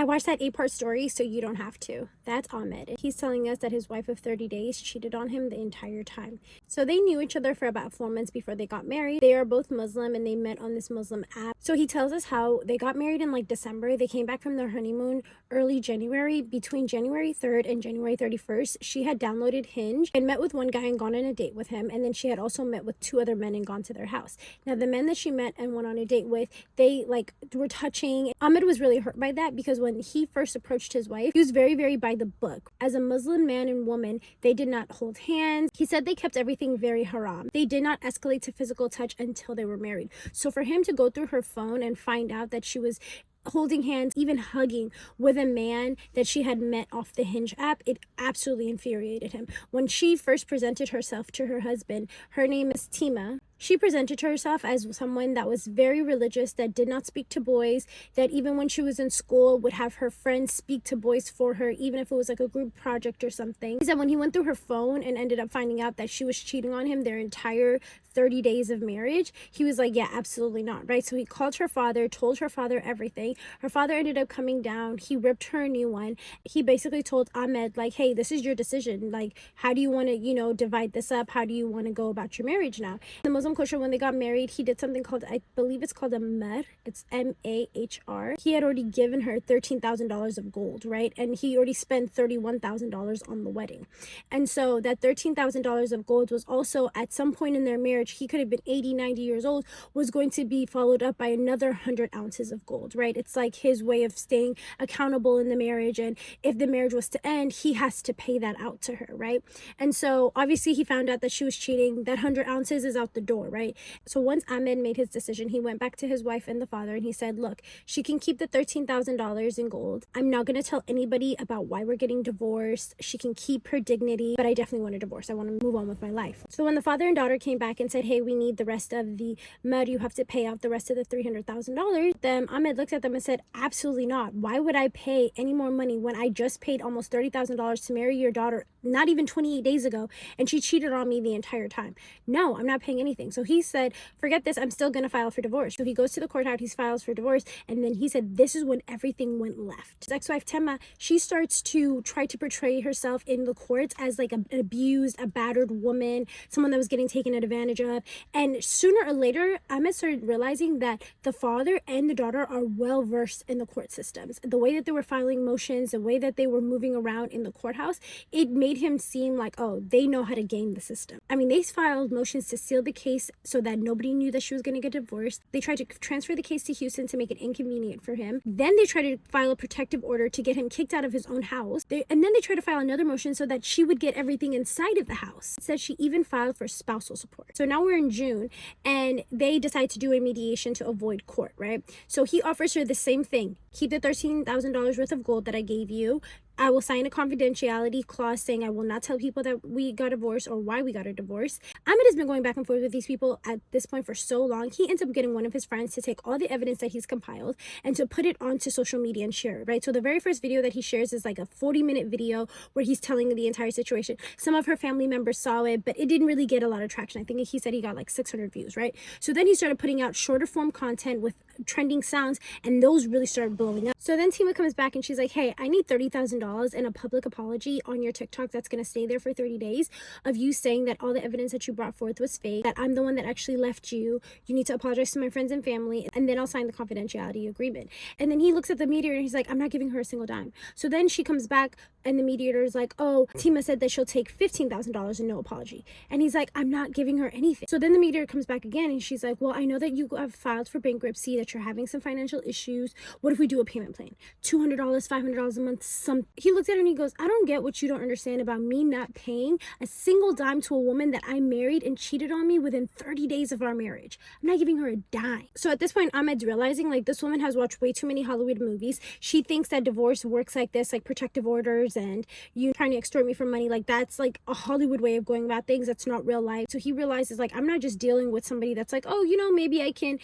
I watched that 8-part story, so you don't have to. That's Ahmed. He's telling us that his wife of 30 days cheated on him the entire time. So they knew each other for about 4 months before they got married. They are both Muslim and they met on this Muslim app. So he tells us how they got married in like December. They came back from their honeymoon early January. Between January 3rd and January 31st, she had downloaded Hinge and met with one guy and gone on a date with him. And then she had also met with 2 other men and gone to their house. Now, the men that she met and went on a date with, they like were touching. Ahmed was really hurt by that because when he first approached his wife, he was very, very by the book. As a Muslim man and woman, they did not hold hands. He said they kept everything very haram. They did not escalate to physical touch until they were married. So for him to go through her phone and find out that she was holding hands, even hugging with a man that she had met off the Hinge app, it absolutely infuriated him. When she first presented herself to her husband, her name is Tima. She presented herself as someone that was very religious, that did not speak to boys, that even when she was in school would have her friends speak to boys for her, even if it was like a group project or something. He said when he went through her phone and ended up finding out that she was cheating on him their entire 30 days of marriage, he was like, yeah, absolutely not, right? So he called her father, told her father everything. Her father ended up coming down. He ripped her a new one. He basically told Ahmed, like, hey, this is your decision. Like, how do you want to, divide this up? How do you want to go about your marriage now? The Muslim culture, when they got married, he did something called, I believe it's called a mahr. It's M-A-H-R. He had already given her $13,000 of gold, right? And he already spent $31,000 on the wedding. And so that $13,000 of gold was also at some point in their marriage, he could have been 80, 90 years old, was going to be followed up by another 100 ounces of gold, right? It's like his way of staying accountable in the marriage. And if the marriage was to end, he has to pay that out to her, right? And so obviously he found out that she was cheating. That 100 ounces is out the door, right? So once Ahmed made his decision, he went back to his wife and the father and he said, look, she can keep the $13,000 in gold. I'm not going to tell anybody about why we're getting divorced. She can keep her dignity, but I definitely want a divorce. I want to move on with my life. So when the father and daughter came back and said, hey, we need the rest of the mahr, you have to pay out the rest of the $300,000, then Ahmed looked at them and said, absolutely not. Why would I pay any more money when I just paid almost $30,000 to marry your daughter not even 28 days ago and she cheated on me the entire time? No, I'm not paying anything. So he said, forget this, I'm still going to file for divorce. So he goes to the courthouse, he files for divorce, and then he said this is when everything went left. His ex-wife Tema, she starts to try to portray herself in the courts as like an abused, a battered woman, someone that was getting taken advantage of. And sooner or later, Ahmed started realizing that the father and the daughter are well versed in the court systems. The way that they were filing motions, the way that they were moving around in the courthouse, it made him seem like, oh, they know how to game the system. I mean, they filed motions to seal the case so that nobody knew that she was going to get divorced. They tried to transfer the case to Houston to make it inconvenient for him. Then they tried to file a protective order to get him kicked out of his own house. And then they tried to file another motion so that she would get everything inside of the house. It said she even filed for spousal support. So now we're in June and they decide to do a mediation to avoid court, right? So he offers her the same thing. Keep the $13,000 worth of gold that I gave you. I will sign a confidentiality clause saying I will not tell people that we got divorced or why we got a divorce. Ahmed has been going back and forth with these people at this point for so long. He ends up getting one of his friends to take all the evidence that he's compiled and to put it onto social media and share it, right? So the very first video that he shares is like a 40-minute video where he's telling the entire situation. Some of her family members saw it, but it didn't really get a lot of traction. I think he said he got like 600 views, right? So then he started putting out shorter form content with trending sounds, and those really started blowing up. So then Tima comes back and she's like, hey, I need $30,000 and a public apology on your TikTok that's going to stay there for 30 days of you saying that all the evidence that you brought forth was fake, that I'm the one that actually left you. You need to apologize to my friends and family, and then I'll sign the confidentiality agreement. And then he looks at the mediator and he's like, I'm not giving her a single dime. So then she comes back and the mediator is like, oh, Tima said that she'll take $15,000 and no apology. And he's like, I'm not giving her anything. So then the mediator comes back again and she's like, well, I know that you have filed for bankruptcy, that you're having some financial issues. What if we do a payment plan? $200, $500 a month. He looks at her and he goes, I don't get what you don't understand about me not paying a single dime to a woman that I married and cheated on me within 30 days of our marriage. I'm not giving her a dime. So at this point, Ahmed's realizing like this woman has watched way too many Hollywood movies. She thinks that divorce works like this, like protective orders and you trying to extort me for money. Like that's like a Hollywood way of going about things. That's not real life. So he realizes like, I'm not just dealing with somebody that's like, oh, maybe I can,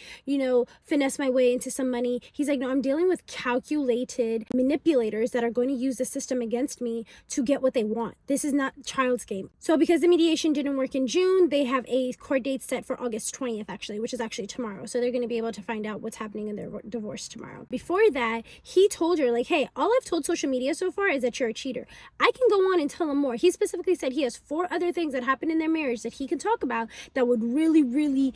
finesse finesse my way into some money. He's like, no, I'm dealing with calculated manipulators that are going to use the system against me to get what they want. This is not child's game. So because the mediation didn't work in June, they have a court date set for August 20th, actually, which is actually tomorrow. So they're going to be able to find out what's happening in their divorce tomorrow. Before that, he told her, like, hey, all I've told social media so far is that you're a cheater. I can go on and tell him more. He specifically said he has 4 other things that happened in their marriage that he can talk about that would really, really,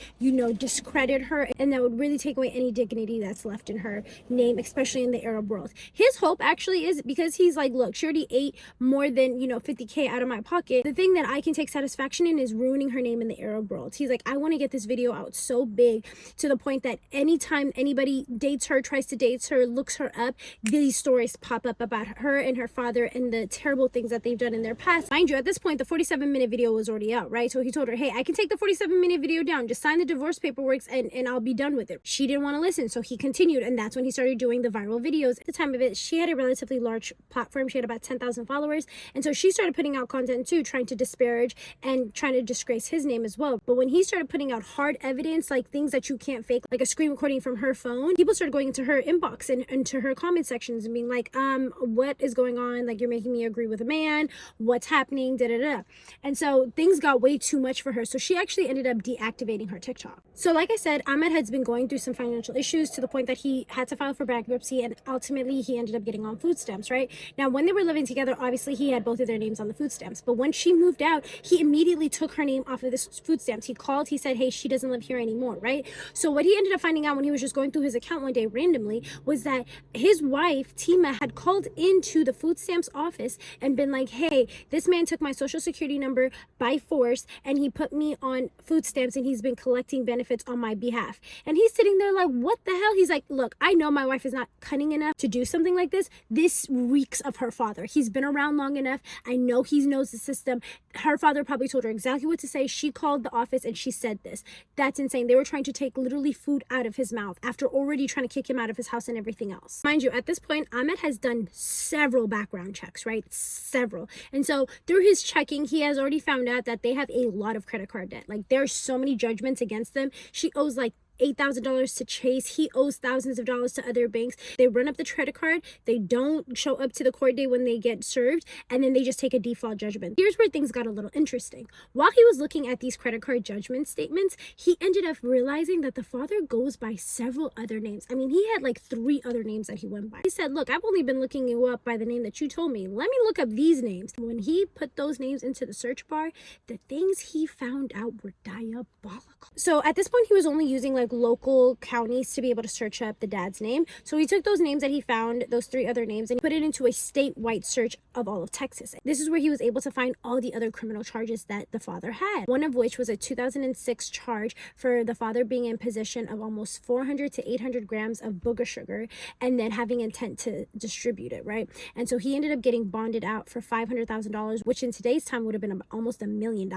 discredit her, and that would really take away any dignity that's left in her name, especially in the Arab world. His hope actually is, because he's like, look, she already ate more than, $50K out of my pocket. The thing that I can take satisfaction in is ruining her name in the Arab world. He's like, I want to get this video out so big to the point that anytime anybody dates her, tries to date her, looks her up, these stories pop up about her and her father and the terrible things that they've done in their past. Mind you, at this point, the 47-minute video was already out, right? So he told her, hey, I can take the 47-minute video down. Just sign the divorce paperwork and I'll be done with it. She didn't want to listen, so he continued, and that's when he started doing the viral videos. At the time of it, she had a relatively large platform. She had about 10,000 followers, and so she started putting out content too, trying to disparage and trying to disgrace his name as well. But when he started putting out hard evidence, like things that you can't fake, like a screen recording from her phone, people started going into her inbox and into her comment sections and being like, what is going on? Like, you're making me agree with a man. What's happening? Da da da. And so things got way too much for her. So she actually ended up deactivating her TikTok. So like I said, Ahmed has been going through some financial issues to the point that he had to file for bankruptcy, and ultimately he ended up getting on food stamps, right? Now, when they were living together, obviously he had both of their names on the food stamps. But when she moved out, he immediately took her name off of this food stamps. He called, he said, hey, she doesn't live here anymore, right? So what he ended up finding out when he was just going through his account one day randomly was that his wife, Tima, had called into the food stamps office and been like, hey, this man took my social security number by force and he put me on food stamps and he's been collecting benefits on my behalf. And he's sitting there like, what the hell? He's like, look, I know my wife is not cunning enough to do something like this. This reeks of her father. He's been around long enough. I know he knows the system. Her father probably told her exactly what to say. She called the office and she said this. That's insane. They were trying to take literally food out of his mouth after already trying to kick him out of his house and everything else. Mind you, at this point, Ahmed has done several background checks, right? Several. And so through his checking, he has already found out that they have a lot of credit card debt. Like, there's so many judgments against them. She owes like $8,000 to Chase. He owes thousands of dollars to other banks. They run up the credit card. They don't show up to the court date when they get served, and then they just take a default judgment. Here's where things got a little interesting. While he was looking at these credit card judgment statements, he ended up realizing that the father goes by several other names. I mean, he had like 3 other names that he went by. He said, look, I've only been looking you up by the name that you told me. Let me look up these names. When he put those names into the search bar, the things he found out were diabolical. So at this point, he was only using like local counties to be able to search up the dad's name. So he took those names that he found, those 3 other names, and he put it into a statewide search of all of Texas. This is where he was able to find all the other criminal charges that the father had. One of which was a 2006 charge for the father being in possession of almost 400 to 800 grams of booger sugar and then having intent to distribute it, right? And so he ended up getting bonded out for $500,000, which in today's time would have been almost $1 million.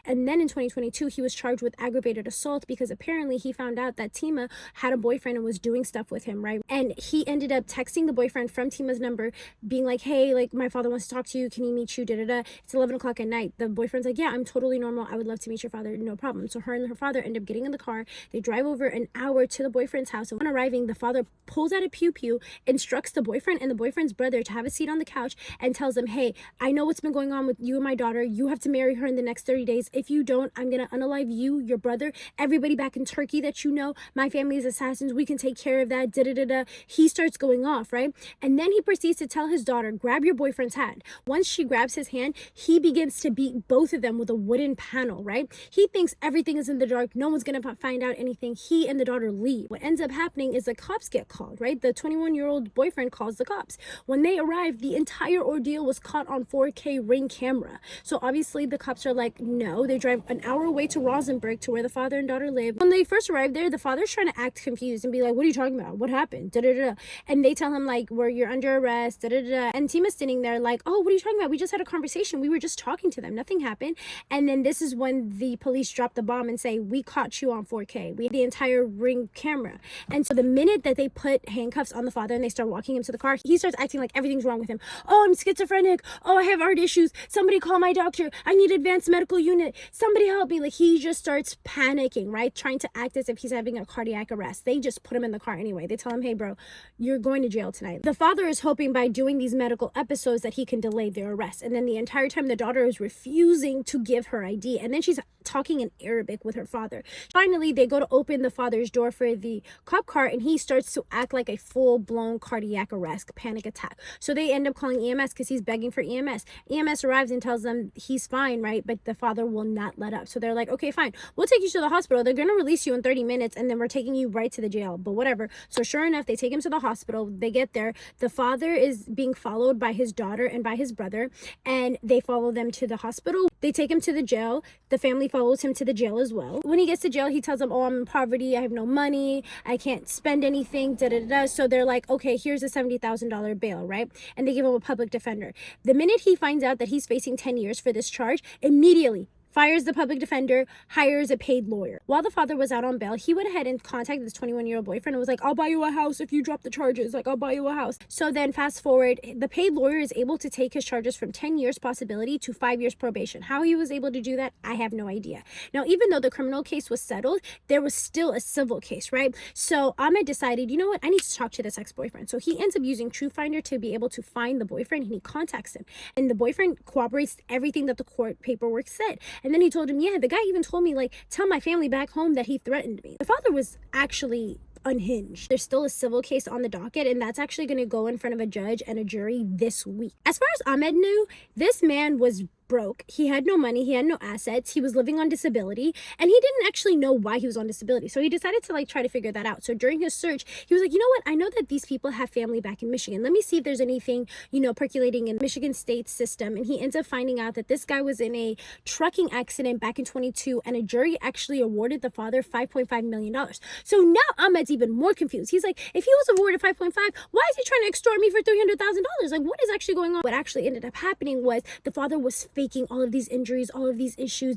And then in 2022, he was charged with aggravated assault because apparently he found out that Tima had a boyfriend and was doing stuff with him, right? And he ended up texting the boyfriend from Tima's number being like, hey, like, my father wants to talk to you. Can he meet you? Da-da-da. It's 11 o'clock at night. The boyfriend's like, yeah, I'm totally normal. I would love to meet your father. No problem. So her and her father end up getting in the car. They drive over an hour to the boyfriend's house. And when arriving, the father pulls out a pew-pew, instructs the boyfriend and the boyfriend's brother to have a seat on the couch and tells them, hey, I know what's been going on with you and my daughter. You have to marry her in the next 30 days. If you don't, I'm going to unalive you, your brother, everybody back in Turkey that you know. My family is assassins. We can take care of that. Da-da-da-da. He starts going off, right? And then he proceeds to tell his daughter, grab your boyfriend's hand. Once she grabs his hand, he begins to beat both of them with a wooden panel, right? He thinks everything is in the dark. No one's going to find out anything. He and the daughter leave. What ends up happening is the cops get called, right? The 21-year-old boyfriend calls the cops. When they arrive, the entire ordeal was caught on 4K Ring camera. So obviously the cops are like, no. They drive an hour away to Rosenberg to where the father and daughter live. When they first arrive there, the father's trying to act confused and be like, what are you talking about? What happened? Da-da-da. And they tell him like, you're under arrest. Da-da-da. And Tima's sitting there like, oh, what are you talking about? We just had a conversation. We were just talking to them. Nothing happened. And then this is when the police drop the bomb and say, we caught you on 4K. We had the entire Ring camera. And so the minute that they put handcuffs on the father and they start walking him to the car, he starts acting like everything's wrong with him. Oh, I'm schizophrenic. Oh, I have heart issues. Somebody call my doctor. I need advanced medical unit. Somebody help me. Like, he just starts panicking, right? Trying to act as as if he's having a cardiac arrest. They just put him in the car anyway. They tell him, hey bro, you're going to jail tonight. The father is hoping by doing these medical episodes that he can delay their arrest. And then the entire time the daughter is refusing to give her ID. And then she's talking in Arabic with her father. Finally, they go to open the father's door for the cop car, and he starts to act like a full-blown cardiac arrest, panic attack. So they end up calling EMS because he's begging for EMS. EMS arrives and tells them he's fine, right? But the father will not let up. So they're like, okay, fine. We'll take you to the hospital. They're going to release you in 30 minutes, and then we're taking you right to the jail. But whatever. So sure enough, they take him to the hospital. They get there. The father is being followed by his daughter and by his brother, and they follow them to the hospital. They take him to the jail. The family follows him to the jail as well. When he gets to jail, he tells them, oh, I'm in poverty. I have no money. I can't spend anything. Da, da, da, da. So they're like, okay, here's a $70,000 bail, right? And they give him a public defender. The minute he finds out that he's facing 10 years for this charge, immediately fires the public defender, hires a paid lawyer. While the father was out on bail, he went ahead and contacted his 21-year-old boyfriend and was like, I'll buy you a house if you drop the charges. Like, I'll buy you a house. So then fast forward, the paid lawyer is able to take his charges from 10 years possibility to 5 years probation. How he was able to do that, I have no idea. Now, even though the criminal case was settled, there was still a civil case, right? So Ahmed decided, you know what? I need to talk to this ex-boyfriend. So he ends up using TrueFinder to be able to find the boyfriend, and he contacts him. And the boyfriend corroborates everything that the court paperwork said. And then he told him, yeah, the guy even told me, like, tell my family back home that he threatened me. The father was actually unhinged. There's still a civil case on the docket, and that's actually going to go in front of a judge and a jury this week. As far as Ahmed knew, this man was broke. He had no money. He had no assets. He was living on disability, and he didn't actually know why he was on disability. So he decided to try to figure that out. So during his search, he was like, you know what? I know that these people have family back in Michigan. Let me see if there's anything, percolating in Michigan state system. And he ends up finding out that this guy was in a trucking accident back in 22, and a jury actually awarded the father $5.5 million. So now Ahmed's even more confused. He's like, if he was awarded 5.5, why is he trying to extort me for $300,000? Like, what is actually going on? What actually ended up happening was the father was faking all of these injuries, all of these issues,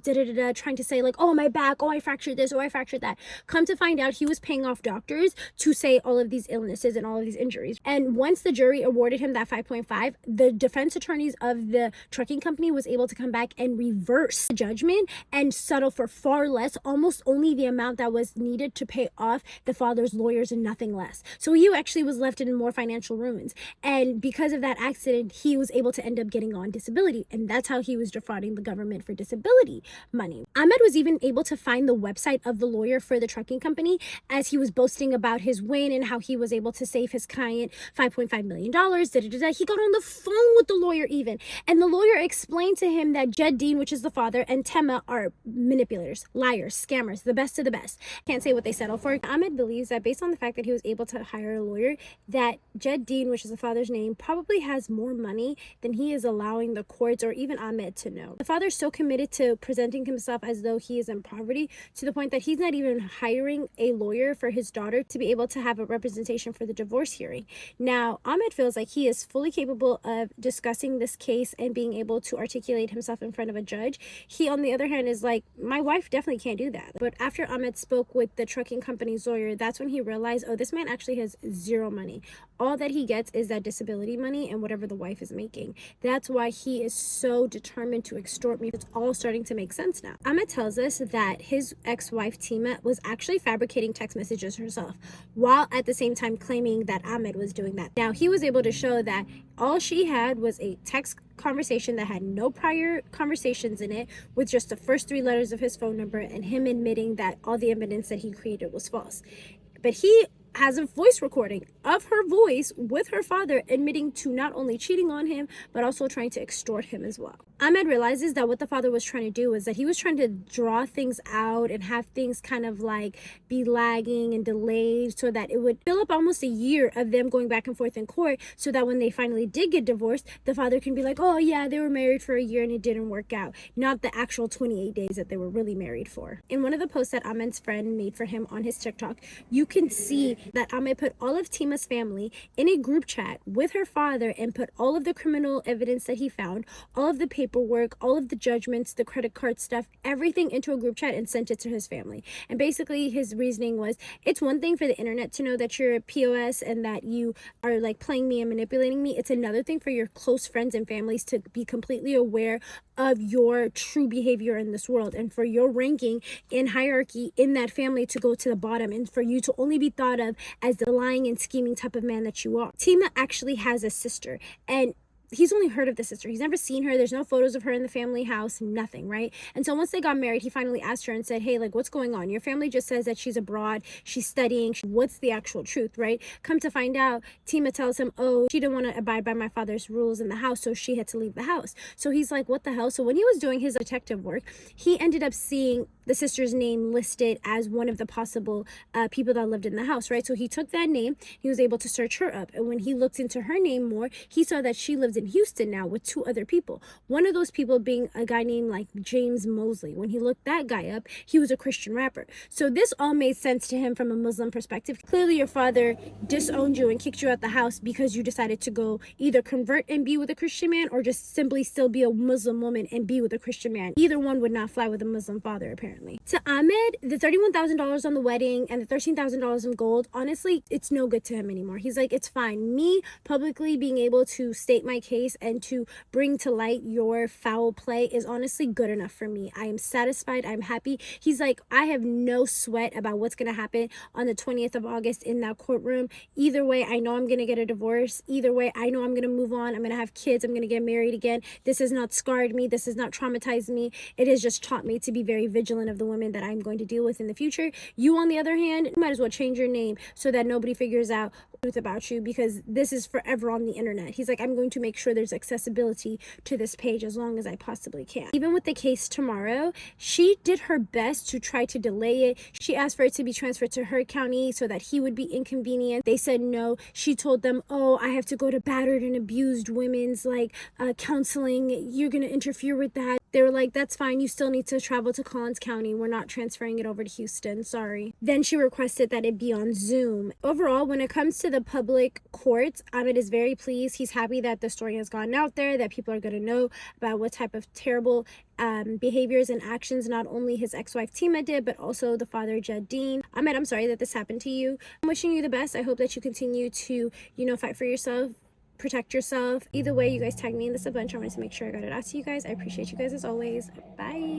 trying to say like, oh, my back, oh, I fractured this, oh, I fractured that. Come to find out, he was paying off doctors to say all of these illnesses and all of these injuries. And once the jury awarded him that 5.5, the defense attorneys of the trucking company was able to come back and reverse the judgment and settle for far less, almost only the amount that was needed to pay off the father's lawyers and nothing less. So he actually was left in more financial ruins. And because of that accident, he was able to end up getting on disability. And that's how he was defrauding the government for disability money. Ahmed was even able to find the website of the lawyer for the trucking company as he was boasting about his win and how he was able to save his client $5.5 million. He got on the phone with the lawyer even. And the lawyer explained to him that Jed Dean, which is the father, and Tema are manipulators, liars, scammers, the best of the best. Can't say what they settled for. Ahmed believes that based on the fact that he was able to hire a lawyer, that Jed Dean, which is the father's name, probably has more money than he is allowing the courts or even Ahmed to know. The father's so committed to presenting himself as though he is in poverty to the point that he's not even hiring a lawyer for his daughter to be able to have a representation for the divorce hearing. Now, Ahmed feels like he is fully capable of discussing this case and being able to articulate himself in front of a judge. He, on the other hand, is like, my wife definitely can't do that. But after Ahmed spoke with the trucking company's lawyer, that's when he realized, oh, this man actually has zero money. All that he gets is that disability money and whatever the wife is making. That's why he is so determined to extort me. It's all starting to make sense now. Ahmed tells us that his ex-wife Tima was actually fabricating text messages herself, while at the same time claiming that Ahmed was doing that. Now, he was able to show that all she had was a text conversation that had no prior conversations in it, with just the first 3 letters of his phone number, and him admitting that all the evidence that he created was false. But he has a voice recording of her voice with her father admitting to not only cheating on him, but also trying to extort him as well. Ahmed realizes that what the father was trying to do was that he was trying to draw things out and have things kind of like be lagging and delayed so that it would fill up almost a year of them going back and forth in court, so that when they finally did get divorced, the father can be like, oh yeah, they were married for a year and it didn't work out, not the actual 28 days that they were really married for. In one of the posts that Ahmed's friend made for him on his TikTok, you can see that Ahmed put all of Tima's family in a group chat with her father and put all of the criminal evidence that he found, all of the paper paperwork, all of the judgments, the credit card stuff, everything into a group chat and sent it to his family. And basically his reasoning was, it's one thing for the internet to know that you're a POS and that you are like playing me and manipulating me. It's another thing for your close friends and families to be completely aware of your true behavior in this world, and for your ranking in hierarchy in that family to go to the bottom, and for you to only be thought of as the lying and scheming type of man that you are. Tima actually has a sister, and he's only heard of the sister. He's never seen her. There's no photos of her in the family house, nothing, right? And so once they got married, he finally asked her and said, hey, like, what's going on? Your family just says that she's abroad, she's studying. What's the actual truth, right? Come to find out, Tima tells him, oh, she didn't want to abide by my father's rules in the house, so she had to leave the house. So he's like, what the hell? So when he was doing his detective work, he ended up seeing the sister's name listed as one of the possible people that lived in the house, right? So he took that name, he was able to search her up. And when he looked into her name more, he saw that she lives in Houston now with 2 other people. One of those people being a guy named like James Mosley. When he looked that guy up, he was a Christian rapper. So this all made sense to him from a Muslim perspective. Clearly your father disowned you and kicked you out the house because you decided to go either convert and be with a Christian man, or just simply still be a Muslim woman and be with a Christian man. Either one would not fly with a Muslim father, apparently. To Ahmed, the $31,000 on the wedding and the $13,000 in gold, honestly, it's no good to him anymore. He's like, it's fine. Me publicly being able to state my case and to bring to light your foul play is honestly good enough for me. I am satisfied. I'm happy. He's like, I have no sweat about what's going to happen on the 20th of August in that courtroom. Either way, I know I'm going to get a divorce. Either way, I know I'm going to move on. I'm going to have kids. I'm going to get married again. This has not scarred me. This has not traumatized me. It has just taught me to be very vigilant of the women that I'm going to deal with in the future. You, on the other hand, might as well change your name so that nobody figures out the truth about you, because this is forever on the internet. He's like, I'm going to make sure there's accessibility to this page as long as I possibly can. Even with the case tomorrow, she did her best to try to delay it. She asked for it to be transferred to her county so that he would be inconvenienced. They said no. She told them, oh, I have to go to battered and abused women's counseling. You're going to interfere with that. They were like, that's fine. You still need to travel to Collins County. We're not transferring it over to Houston. Sorry. Then she requested that it be on Zoom. Overall, when it comes to the public courts, Ahmed is very pleased. He's happy that the story has gone out there, that people are going to know about what type of terrible behaviors and actions not only his ex-wife Tima did, but also the father Jadeen. Ahmed, I'm sorry that this happened to you. I'm wishing you the best. I hope that you continue to, fight for yourself, protect yourself. Either way, you guys tag me in this a bunch. I wanted to make sure I got it out to you guys. I appreciate you guys as always. Bye.